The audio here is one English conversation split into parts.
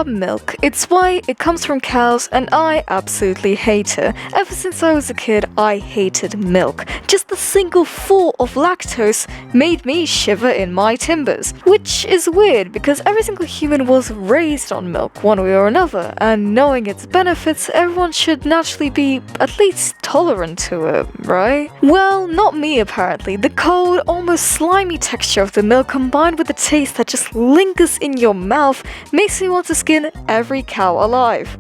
about milk. It's white, it comes from cows, and I absolutely hate it. Ever since I was a kid, I hated milk. Just the single thought of lactose made me shiver in my timbers. Which is weird, because every single human was raised on milk, one way or another, and knowing its benefits, everyone should naturally be at least tolerant to it, right? Well, not me apparently. The cold, almost slimy texture of the milk combined with the taste that just lingers in your mouth makes me want to skin every cow alive.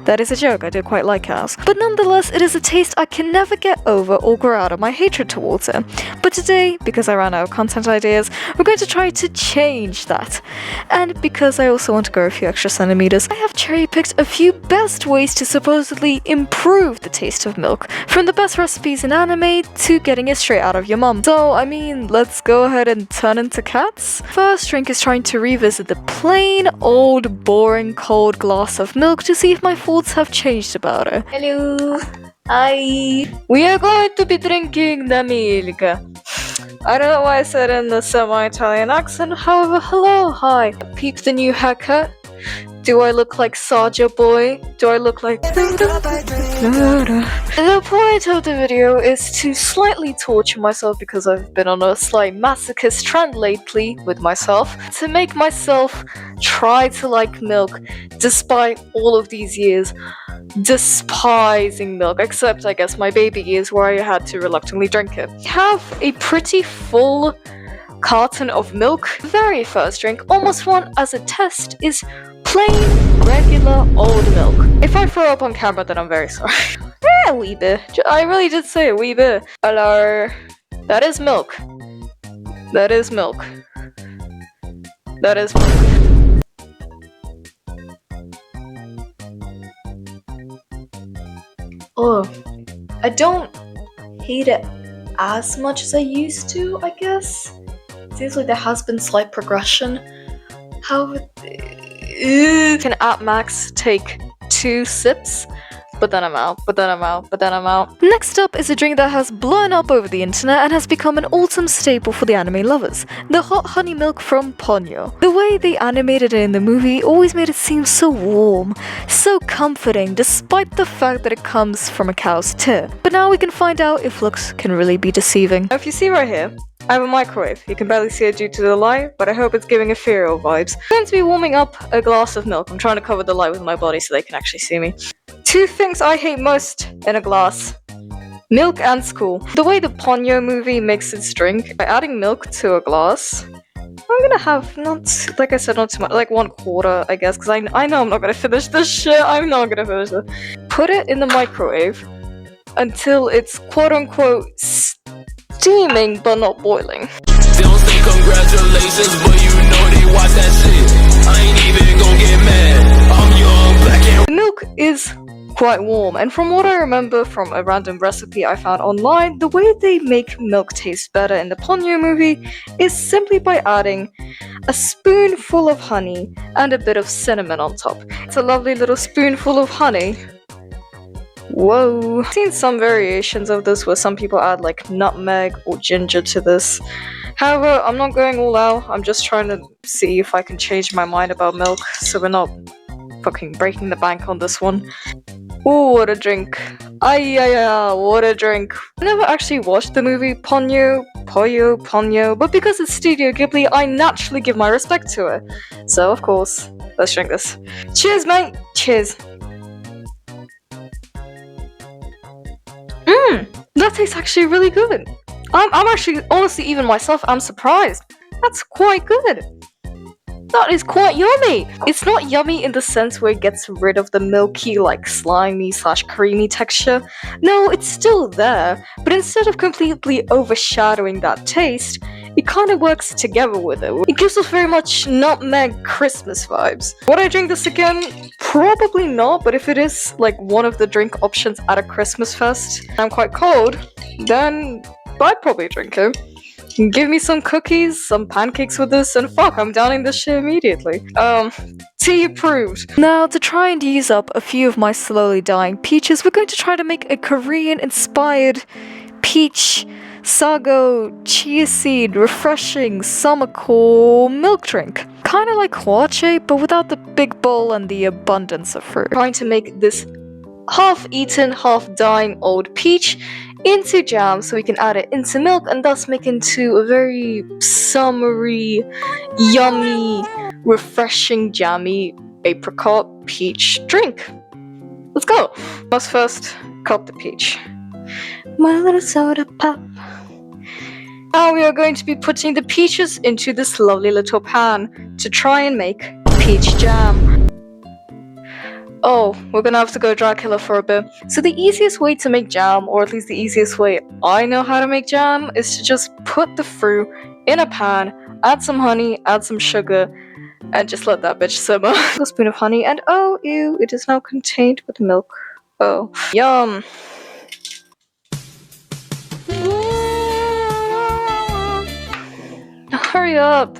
That is a joke, I do quite like cows. But nonetheless, it is a taste I can never get over or grow out of my hatred towards it. But today, because I ran out of content ideas, we're going to try to change that. And because I also want to grow a few extra centimeters, I have cherry-picked a few best ways to supposedly improve the taste of milk. From the best recipes in anime to getting it straight out of your mum. So, I mean, let's go ahead and turn into cats. First drink is trying to revisit the plain, old, boring, cold glass of milk to see if my thoughts have changed about it. Hello. Hi. We are going to be drinking the milk. I don't know why I said in the semi-Italian accent, however, hello, hi. Peep the new haircut. Do I look like Saja Boy? Do I look like... The point of the video is to slightly torture myself because I've been on a slight masochist trend lately with myself, to make myself try to like milk despite all of these years despising milk, except I guess my baby years where I had to reluctantly drink it. I have a pretty full carton of milk. The very first drink, almost one as a test, is plain, regular, old milk. If I throw up on camera, then I'm very sorry. A wee bit. I really did say a wee bit. Hello. That is milk. That is milk. That is milk. Oh, I don't hate it as much as I used to, I guess. Seems like there has been slight progression. However, Can at max take 2 sips, but then I'm out. Next up is a drink that has blown up over the internet and has become an autumn staple for the anime lovers, the hot honey milk from Ponyo. The way they animated it in the movie always made it seem so warm, so comforting, despite the fact that it comes from a cow's tit. But now we can find out if looks can really be deceiving. If you see right here, I have a microwave. You can barely see it due to the light, but I hope it's giving ethereal vibes. I'm going to be warming up a glass of milk. I'm trying to cover the light with my body so they can actually see me. 2 things I hate most in a glass. Milk and school. The way the Ponyo movie makes its drink, by adding milk to a glass, I'm gonna have not too much, like 1/4, I guess, because I know I'm not gonna finish this shit. I'm not gonna finish it. Put it in the microwave until it's quote-unquote steaming but not boiling. They don't say congratulations, but you know they watch that shit. I ain't even gon' get mad. I'm young, black and... The milk is quite warm, and from what I remember from a random recipe I found online, the way they make milk taste better in the Ponyo movie is simply by adding a spoonful of honey and a bit of cinnamon on top. It's a lovely little spoonful of honey. Whoa. I've seen some variations of this where some people add like nutmeg or ginger to this. However, I'm not going all out. I'm just trying to see if I can change my mind about milk so we're not fucking breaking the bank on this one. Ooh, what a drink. What a drink. I never actually watched the movie Ponyo, but because it's Studio Ghibli, I naturally give my respect to it. So, of course, let's drink this. Cheers, mate! Cheers. That tastes actually really good. I'm actually, honestly, even myself, I'm surprised. That's quite good. That is quite yummy. It's not yummy in the sense where it gets rid of the milky, like slimy/creamy texture. No, it's still there, but instead of completely overshadowing that taste, it kind of works together with it. It gives us very much nutmeg Christmas vibes. Would I drink this again? Probably not, but if it is like one of the drink options at a Christmas fest, and I'm quite cold, then I'd probably drink it. Give me some cookies, some pancakes with this, and fuck, I'm downing this shit immediately. Tea approved. Now, to try and use up a few of my slowly dying peaches, we're going to try to make a Korean-inspired peach sago, chia seed, refreshing, summer-core milk drink. Kinda like huache, but without the big bowl and the abundance of fruit. Trying to make this half-eaten, half-dying old peach into jam so we can add it into milk and thus make into a very summery, yummy, refreshing, jammy apricot peach drink. Let's go! Must first cut the peach. My little soda pop. Now we are going to be putting the peaches into this lovely little pan to try and make peach jam. Oh, we're gonna have to go Dracula for a bit. So the easiest way to make jam, or at least the easiest way I know how to make jam, is to just put the fruit in a pan, add some honey, add some sugar, and just let that bitch simmer. A spoon of honey, and oh, ew, it is now contained with milk. Oh, yum. Hurry up!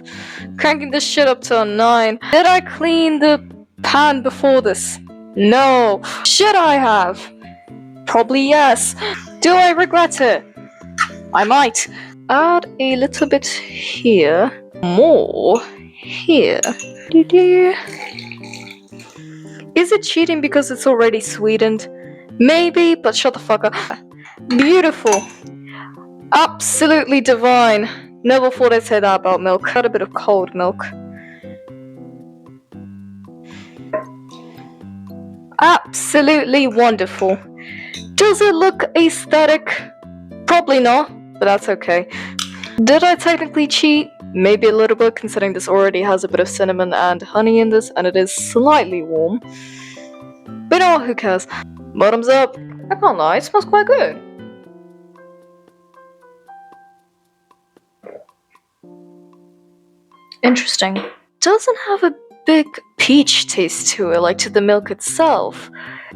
Cranking this shit up to a 9. Did I clean the pan before this? No. Should I have? Probably yes. Do I regret it? I might. Add a little bit here. More here. Is it cheating because it's already sweetened? Maybe, but shut the fuck up. Beautiful. Absolutely divine. Never thought I'd say that about milk. Had a bit of cold milk. Absolutely wonderful. Does it look aesthetic? Probably not, but that's okay. Did I technically cheat? Maybe a little bit, considering this already has a bit of cinnamon and honey in this, and it is slightly warm. But oh, who cares? Bottoms up. I can't lie, it smells quite good. Interesting. Doesn't have a big peach taste to it, like to the milk itself.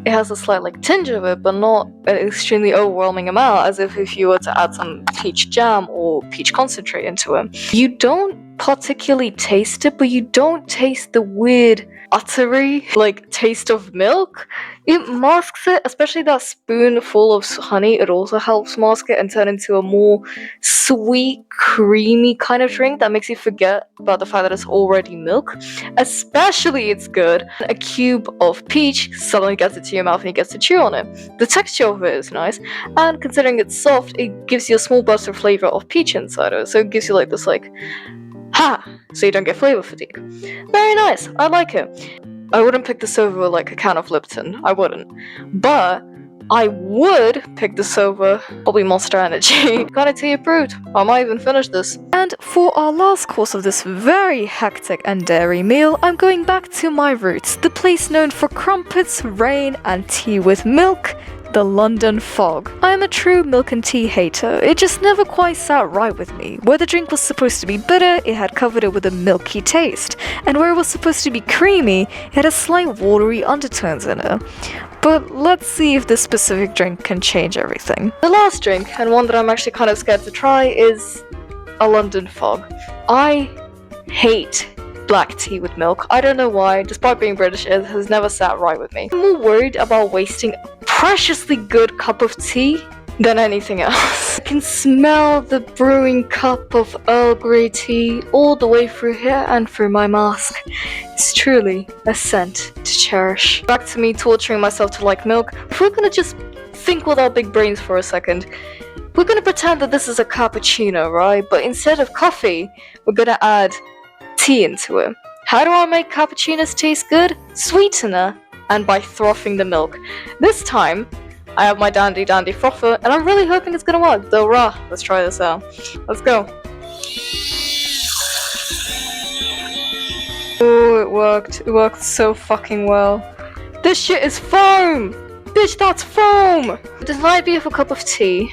It has a slight like tinge of it, but not an extremely overwhelming amount, as if you were to add some peach jam or peach concentrate into it. You don't particularly taste it, but you don't taste the weird uttery like taste of milk. It masks it, especially that spoonful of honey. It also helps mask it and turn into a more sweet, creamy kind of drink that makes you forget about the fact that it's already milk. Especially it's good. A cube of peach suddenly gets it to your mouth and you get to chew on it. The texture of it is nice, and considering it's soft, it gives you a small burst of flavor of peach inside of it. So it gives you like this like ha! So you don't get flavor fatigue. Very nice. I like it. I wouldn't pick this over like a can of Lipton. I wouldn't. But I would pick this over probably Monster Energy. Gotta tell you, brute. I might even finish this. And for our last course of this very hectic and dairy meal, I'm going back to my roots, the place known for crumpets, rain, and tea with milk, the London fog. I am a true milk and tea hater. It just never quite sat right with me. Where the drink was supposed to be bitter, it had covered it with a milky taste. And where it was supposed to be creamy, it had a slight watery undertones in it. But let's see if this specific drink can change everything. The last drink, and one that I'm actually kind of scared to try, is a London fog. I hate black tea with milk. I don't know why. Despite being British, it has never sat right with me. I'm more worried about wasting a preciously good cup of tea than anything else. I can smell the brewing cup of Earl Grey tea all the way through here and through my mask. It's truly a scent to cherish. Back to me torturing myself to like milk. If we're gonna just think with our big brains for a second, we're gonna pretend that this is a cappuccino, right? But instead of coffee, we're gonna add tea into it. How do I make cappuccinos taste good? Sweetener, and by frothing the milk. This time, I have my dandy frother, and I'm really hoping it's gonna work. Though rah, let's try this out. Let's go. Oh, it worked. It worked so fucking well. This shit is foam! Bitch, that's foam! This might be of a cup of tea,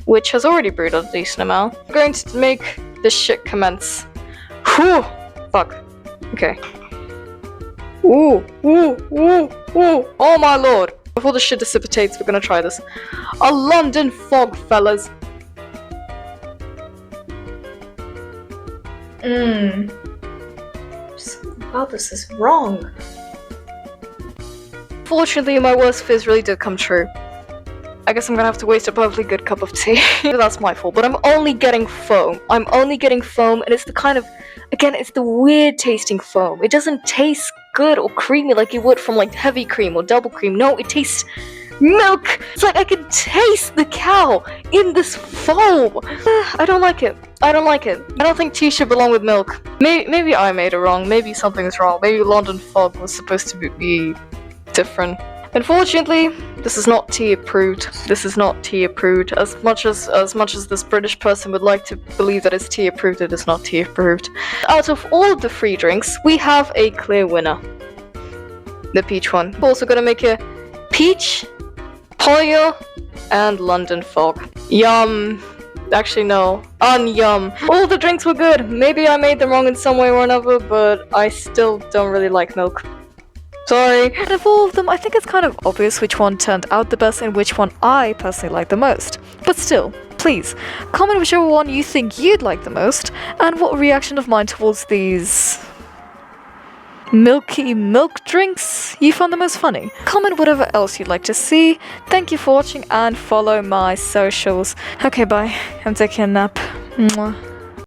which has already brewed a decent amount. I'm going to make this shit commence. Whew! Fuck. Okay. Ooh, ooh, ooh, ooh. Oh my lord. Before the shit dissipates, we're gonna try this. A London fog, fellas. Something about this is wrong. Fortunately, my worst fears really did come true. I guess I'm gonna have to waste a perfectly good cup of tea. That's my fault, but I'm only getting foam. I'm only getting foam, and it's the kind of, again, it's the weird tasting foam. It doesn't taste good or creamy like it would from like heavy cream or double cream. No, it tastes milk. It's like I can taste the cow in this foam. I don't like it. I don't like it. I don't think tea should belong with milk. Maybe I made it wrong. Maybe something is wrong. Maybe London fog was supposed to be different. Unfortunately, this is not tea approved. This is not tea approved. As much as this British person would like to believe that it's tea approved, it is not tea approved. Out of all of the free drinks, we have a clear winner. The peach one. We're also gonna make a peach, ponyo, and London fog. Yum. Actually, no. Yum. All the drinks were good. Maybe I made them wrong in some way or another, but I still don't really like milk. Sorry. Out of all of them, I think it's kind of obvious which one turned out the best and which one I personally like the most. But still, please, comment whichever one you think you'd like the most, and what reaction of mine towards these milky milk drinks you found the most funny. Comment whatever else you'd like to see. Thank you for watching and follow my socials. Okay, bye. I'm taking a nap. Mwah.